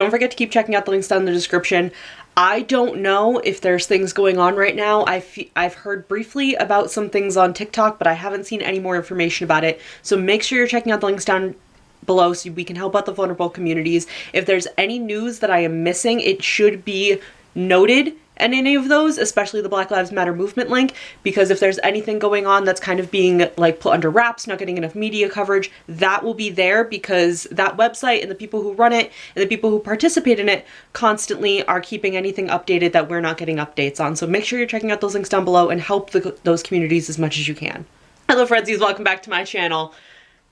don't forget to keep checking out the links down in the description. I don't know if there's things going on right now. I've heard briefly about some things on TikTok, but I haven't seen any more information about it. So make sure you're checking out the links down below so we can help out the vulnerable communities. If there's any news that I am missing, it should be noted in any of those, especially the Black Lives Matter movement link, because if there's anything going on that's kind of being like put under wraps, not getting enough media coverage, that will be there because that website and the people who run it and the people who participate in it constantly are keeping anything updated that we're not getting updates on. So make sure you're checking out those links down below and help those communities as much as you can. Hello Friendzies, welcome back to my channel.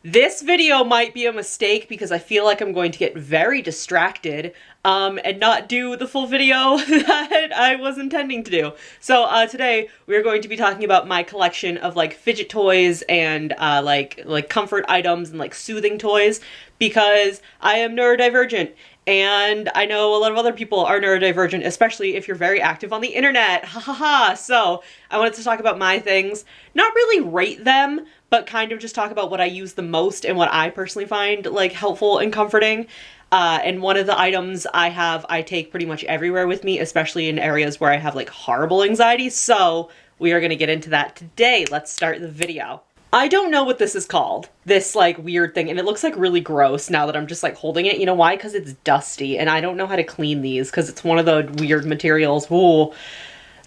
This video might be a mistake because I feel like I'm going to get very distracted and not do the full video that I was intending to do. So today we're going to be talking about my collection of like fidget toys and like comfort items and like soothing toys because I am neurodivergent. And I know a lot of other people are neurodivergent, especially if you're very active on the internet. Ha ha ha. So I wanted to talk about my things, not really rate them, but kind of just talk about what I use the most and what I personally find like helpful and comforting. And one of the items I take pretty much everywhere with me, especially in areas where I have like horrible anxiety. So we are going to get into that today. Let's start the video. I don't know what this is called, this like weird thing, and it looks like really gross now that I'm just like holding it. You know why? Because it's dusty and I don't know how to clean these because it's one of the weird materials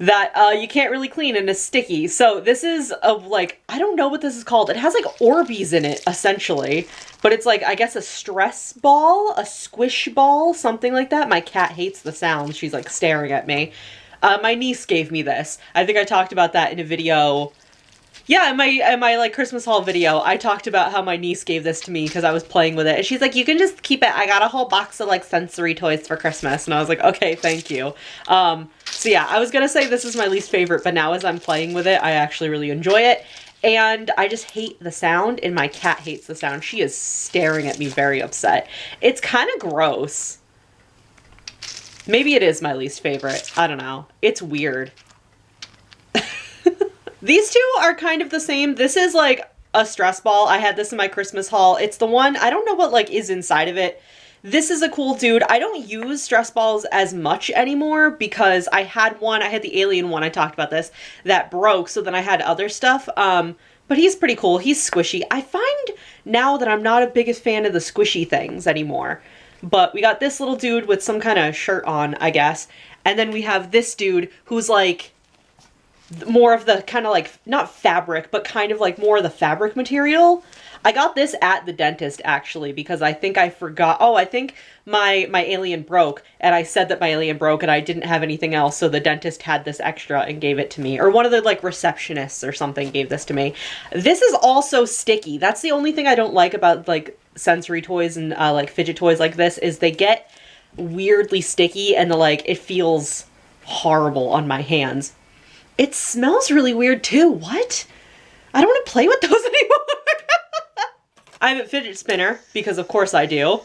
that you can't really clean and is sticky. So this is like, I don't know what this is called. It has like Orbeez in it essentially, but it's like, I guess a stress ball, a squish ball, something like that. My cat hates the sound. She's like staring at me. My niece gave me this. I think I talked about that in a video. Yeah, in my like Christmas haul video, I talked about how my niece gave this to me because I was playing with it. And she's like, you can just keep it. I got a whole box of like sensory toys for Christmas. And I was like, okay, thank you. So yeah, I was gonna say this is my least favorite, but now as I'm playing with it, I actually really enjoy it. And I just hate the sound, and my cat hates the sound. She is staring at me very upset. It's kind of gross. Maybe it is my least favorite. I don't know. It's weird. These two are kind of the same. This is like a stress ball. I had this in my Christmas haul. It's the one, I don't know what like is inside of it. This is a cool dude. I don't use stress balls as much anymore because I had one, I had the alien one, I talked about this, that broke, so then I had other stuff. But he's pretty cool. He's squishy. I find now that I'm not a biggest fan of the squishy things anymore. But we got this little dude with some kind of shirt on, I guess. And then we have this dude who's like more of the kind of like, not fabric, but kind of like more of the fabric material. I got this at the dentist actually because I think I forgot. Oh, I think my alien broke and I said that my alien broke and I didn't have anything else. So the dentist had this extra and gave it to me, or one of the like receptionists or something gave this to me. This is also sticky. That's the only thing I don't like about like sensory toys and like fidget toys like this is they get weirdly sticky and it feels horrible on my hands. It smells really weird too. What? I don't want to play with those anymore. I have a fidget spinner because of course I do.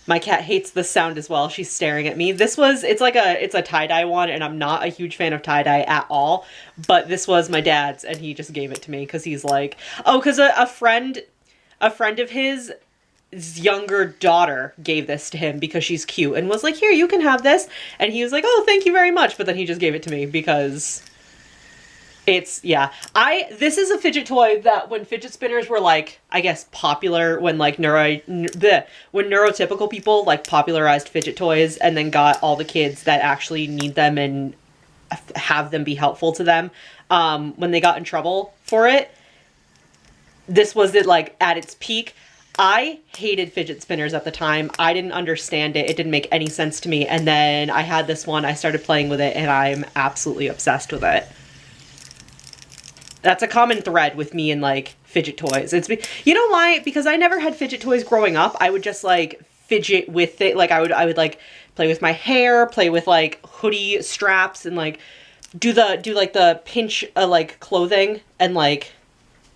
My cat hates the sound as well. She's staring at me. It's a tie-dye one and I'm not a huge fan of tie-dye at all. But this was my dad's and he just gave it to me because he's like, oh, because a friend of his younger daughter gave this to him because she's cute and was like, here, you can have this. And he was like, oh, thank you very much. But then he just gave it to me because it's, yeah. This is a fidget toy that when fidget spinners were like, I guess popular, when like when neurotypical people like popularized fidget toys and then got all the kids that actually need them and have them be helpful to them, when they got in trouble for it, this was it like at its peak. I hated fidget spinners at the time. I didn't understand it. It didn't make any sense to me. And then I had this one, I started playing with it and I'm absolutely obsessed with it. That's a common thread with me and like fidget toys. You know why? Because I never had fidget toys growing up. I would just like fidget with it. Like I would like play with my hair, play with like hoodie straps and like do like the pinch like clothing and like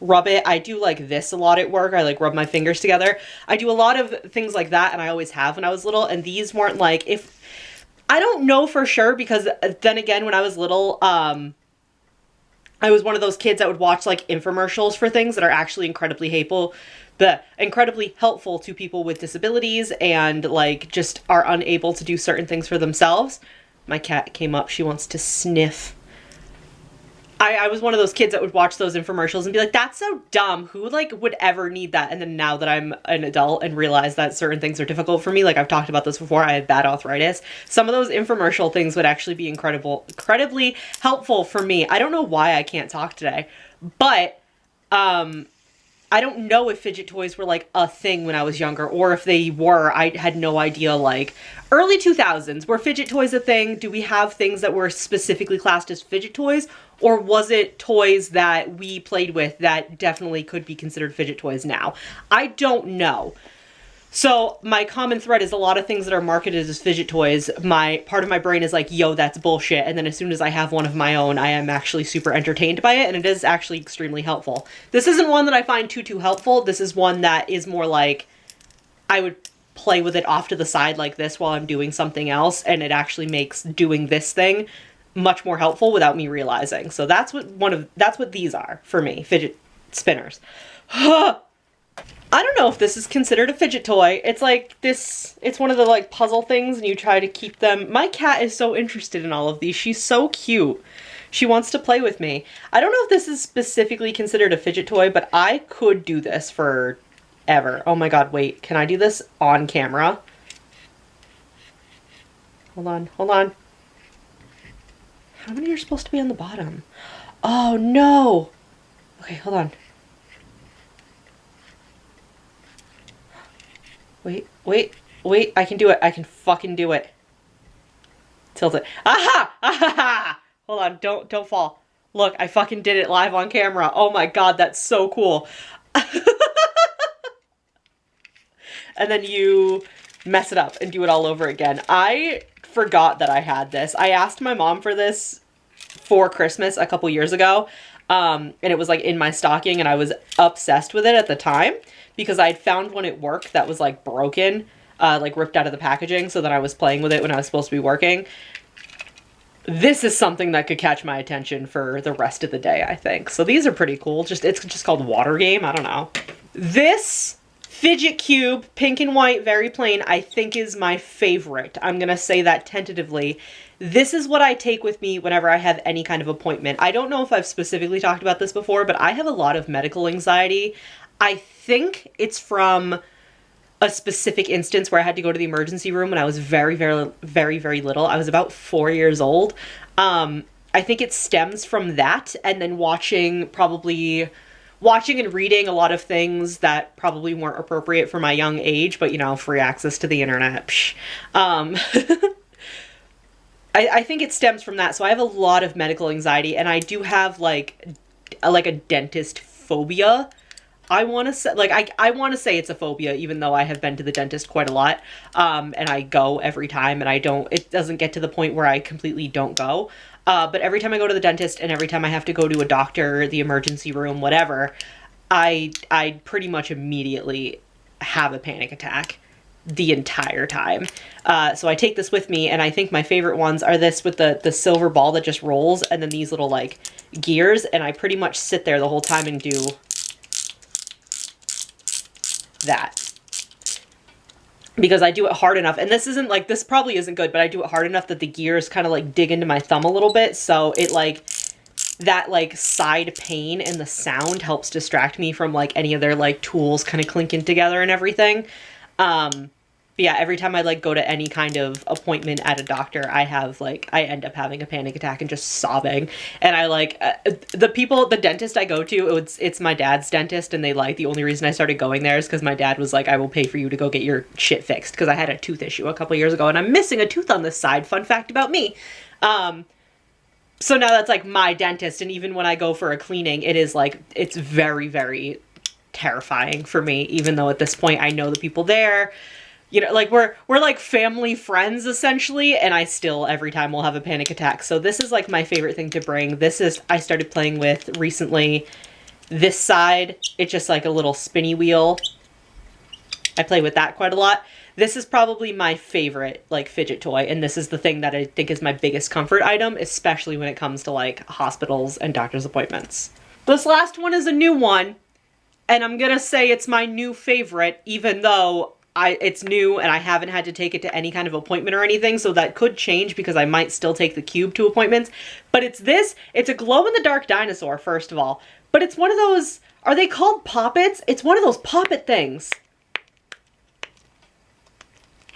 rub it. I do like this a lot at work. I like rub my fingers together. I do a lot of things like that and I always have when I was little, and these weren't like, I don't know for sure because then again when I was little, I was one of those kids that would watch like infomercials for things that are actually incredibly helpful to people with disabilities and like just are unable to do certain things for themselves. My cat came up. She wants to sniff. I was one of those kids that would watch those infomercials and be like, that's so dumb. Who like would ever need that? And then now that I'm an adult and realize that certain things are difficult for me, like I've talked about this before, I have bad arthritis. Some of those infomercial things would actually be incredibly helpful for me. I don't know why I can't talk today, but I don't know if fidget toys were like a thing when I was younger, or if they were, I had no idea. Like early 2000s, were fidget toys a thing? Do we have things that were specifically classed as fidget toys? Or was it toys that we played with that definitely could be considered fidget toys now? I don't know. So my common thread is a lot of things that are marketed as fidget toys. Part of my brain is like, yo, that's bullshit. And then as soon as I have one of my own, I am actually super entertained by it. And it is actually extremely helpful. This isn't one that I find too helpful. This is one that is more like, I would play with it off to the side like this while I'm doing something else. And it actually makes doing this thing much more helpful without me realizing. So that's what these are for me, fidget spinners. I don't know if this is considered a fidget toy. It's like this, it's one of the like puzzle things and you try to keep them. My cat is so interested in all of these. She's so cute. She wants to play with me. I don't know if this is specifically considered a fidget toy, but I could do this forever. Oh my God, wait, can I do this on camera? Hold on. How many are supposed to be on the bottom? Oh no. Okay, hold on. Wait, I can do it. I can fucking do it. Tilt it. Aha! Aha! Hold on, don't fall. Look, I fucking did it live on camera. Oh my God, that's so cool. And then you mess it up and do it all over again. I forgot that I had this. I asked my mom for this for Christmas a couple years ago. And it was like in my stocking and I was obsessed with it at the time because I'd found one at work that was like broken, like ripped out of the packaging. So then I was playing with it when I was supposed to be working. This is something that could catch my attention for the rest of the day, I think. So these are pretty cool. It's just called Water Game. I don't know. This fidget cube, pink and white, very plain, I think is my favorite. I'm gonna say that tentatively. This is what I take with me whenever I have any kind of appointment. I don't know if I've specifically talked about this before, but I have a lot of medical anxiety. I think it's from a specific instance where I had to go to the emergency room when I was very little. I was about 4 years old. I think it stems from that, and then watching and reading a lot of things that probably weren't appropriate for my young age, but you know, free access to the internet. I think it stems from that. So I have a lot of medical anxiety, and I do have like a dentist phobia. I want to say, like, I want to say it's a phobia, even though I have been to the dentist quite a lot, and I go every time, and it doesn't get to the point where I completely don't go. But every time I go to the dentist and every time I have to go to a doctor, the emergency room, whatever, I pretty much immediately have a panic attack the entire time. So I take this with me, and I think my favorite ones are this with the silver ball that just rolls, and then these little like gears, and I pretty much sit there the whole time and do that. Because I do it hard enough, and this probably isn't good, but I do it hard enough that the gears kind of like dig into my thumb a little bit, so it like, that like side pain and the sound helps distract me from like any of their like tools kind of clinking together and everything. But yeah, every time I like go to any kind of appointment at a doctor, I end up having a panic attack and just sobbing. And I like, the dentist I go to, it's my dad's dentist, and the only reason I started going there is because my dad was like, I will pay for you to go get your shit fixed, because I had a tooth issue a couple years ago and I'm missing a tooth on this side. Fun fact about me. So now that's like my dentist, and even when I go for a cleaning, it's very terrifying for me, even though at this point I know the people there. You know, like we're like family friends essentially, and I still every time will have a panic attack. So this is like my favorite thing to bring. I started playing with recently. This side, it's just like a little spinny wheel. I play with that quite a lot. This is probably my favorite, like, fidget toy, and this is the thing that I think is my biggest comfort item, especially when it comes to, like, hospitals and doctor's appointments. This last one is a new one, and I'm gonna say it's my new favorite, even though it's new and I haven't had to take it to any kind of appointment or anything, so that could change because I might still take the cube to appointments. But it's this. It's a glow-in-the-dark dinosaur, first of all. But it's one of those, are they called poppets? It's one of those poppet things.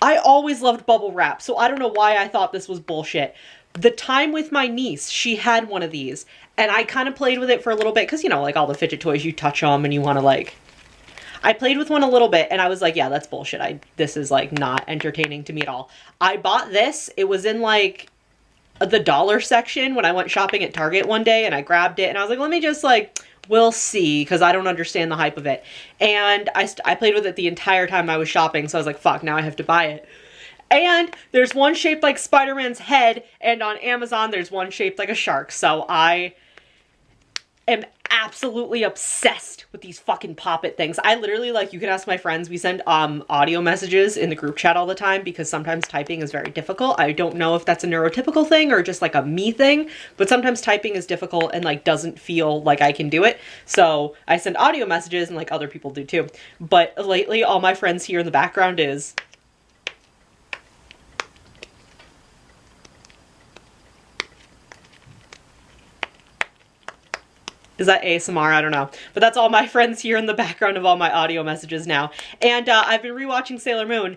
I always loved bubble wrap, so I don't know why I thought this was bullshit. The time with my niece, she had one of these, and I kind of played with it for a little bit, because, you know, like all the fidget toys, you touch them and you want to, like... I played with one a little bit, and I was like, yeah, that's bullshit. This is, like, not entertaining to me at all. I bought this. It was in, like, the dollar section when I went shopping at Target one day, and I grabbed it, and I was like, let me just, like, we'll see, because I don't understand the hype of it. And I played with it the entire time I was shopping, so I was like, fuck, now I have to buy it. And there's one shaped like Spider-Man's head, and on Amazon there's one shaped like a shark, so I am absolutely obsessed with these fucking poppet things. I literally, like, you can ask my friends, we send audio messages in the group chat all the time because sometimes typing is very difficult. I don't know if that's a neurotypical thing or just like a me thing, but sometimes typing is difficult and like doesn't feel like I can do it. So I send audio messages, and like other people do too. But lately all my friends hear in the background is that ASMR? I don't know. But that's all my friends hear in the background of all my audio messages now. And I've been rewatching Sailor Moon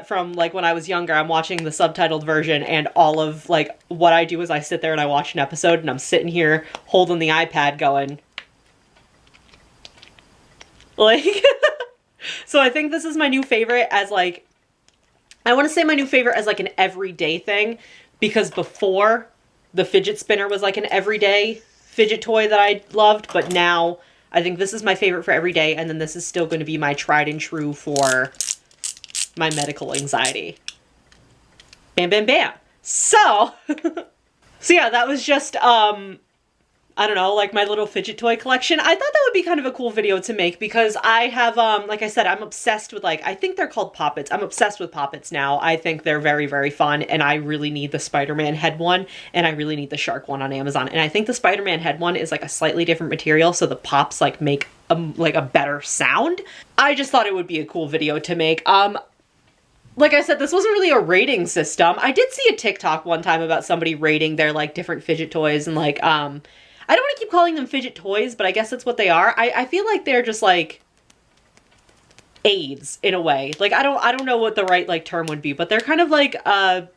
from, like, when I was younger. I'm watching the subtitled version, and all of, like, what I do is I sit there and I watch an episode, and I'm sitting here holding the iPad going, like... So I think this is my new favorite as, like... I want to say my new favorite as, like, an everyday thing, because before, the fidget spinner was, like, an everyday fidget toy that I loved, but now I think this is my favorite for every day, and then this is still going to be my tried and true for my medical anxiety. Bam, bam, bam. So, so yeah, that was just, I don't know, like my little fidget toy collection. I thought that would be kind of a cool video to make because I have, like I said, I'm obsessed with, like, I think they're called poppets. I'm obsessed with poppets now. I think they're very, very fun, and I really need the Spider-Man head one, and I really need the shark one on Amazon. And I think the Spider-Man head one is like a slightly different material, so the pops like make like a better sound. I just thought it would be a cool video to make. Like I said, this wasn't really a rating system. I did see a TikTok one time about somebody rating their, like, different fidget toys, and, like, I don't want to keep calling them fidget toys, but I guess that's what they are. I feel like they're just, like, aids, in a way. Like, I don't know what the right, like, term would be, but they're kind of like, I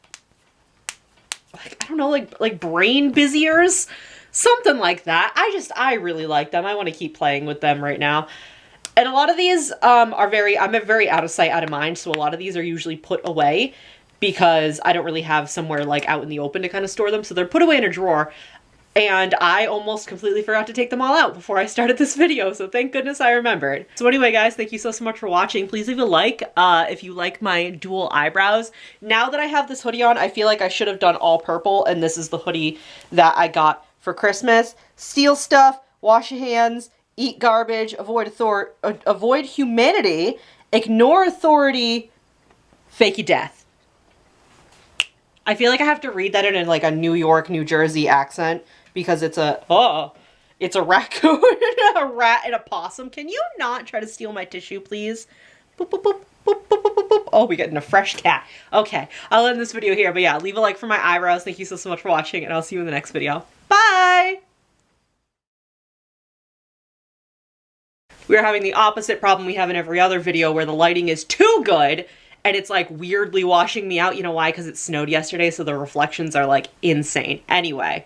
don't know, like brain busiers? Something like that. I really like them. I want to keep playing with them right now. And a lot of these, I'm very out of sight, out of mind, so a lot of these are usually put away because I don't really have somewhere, like, out in the open to kind of store them, so they're put away in a drawer. And I almost completely forgot to take them all out before I started this video, so thank goodness I remembered. So anyway, guys, thank you so much for watching. Please leave a like if you like my dual eyebrows. Now that I have this hoodie on, I feel like I should have done all purple, and this is the hoodie that I got for Christmas. Steal stuff, wash your hands, eat garbage, avoid humanity, ignore authority, fake your death. I feel like I have to read that in like a New York, New Jersey accent because it's a raccoon, a rat, and a possum. Can you not try to steal my tissue, please? Boop, boop, boop, boop, boop, boop, boop, boop. Oh, we're getting a fresh cat. Okay, I'll end this video here, but yeah, leave a like for my eyebrows. Thank you so much for watching, and I'll see you in the next video. Bye! We're having the opposite problem we have in every other video where the lighting is too good and it's like weirdly washing me out. You know why? Because it snowed yesterday, so the reflections are like insane. Anyway.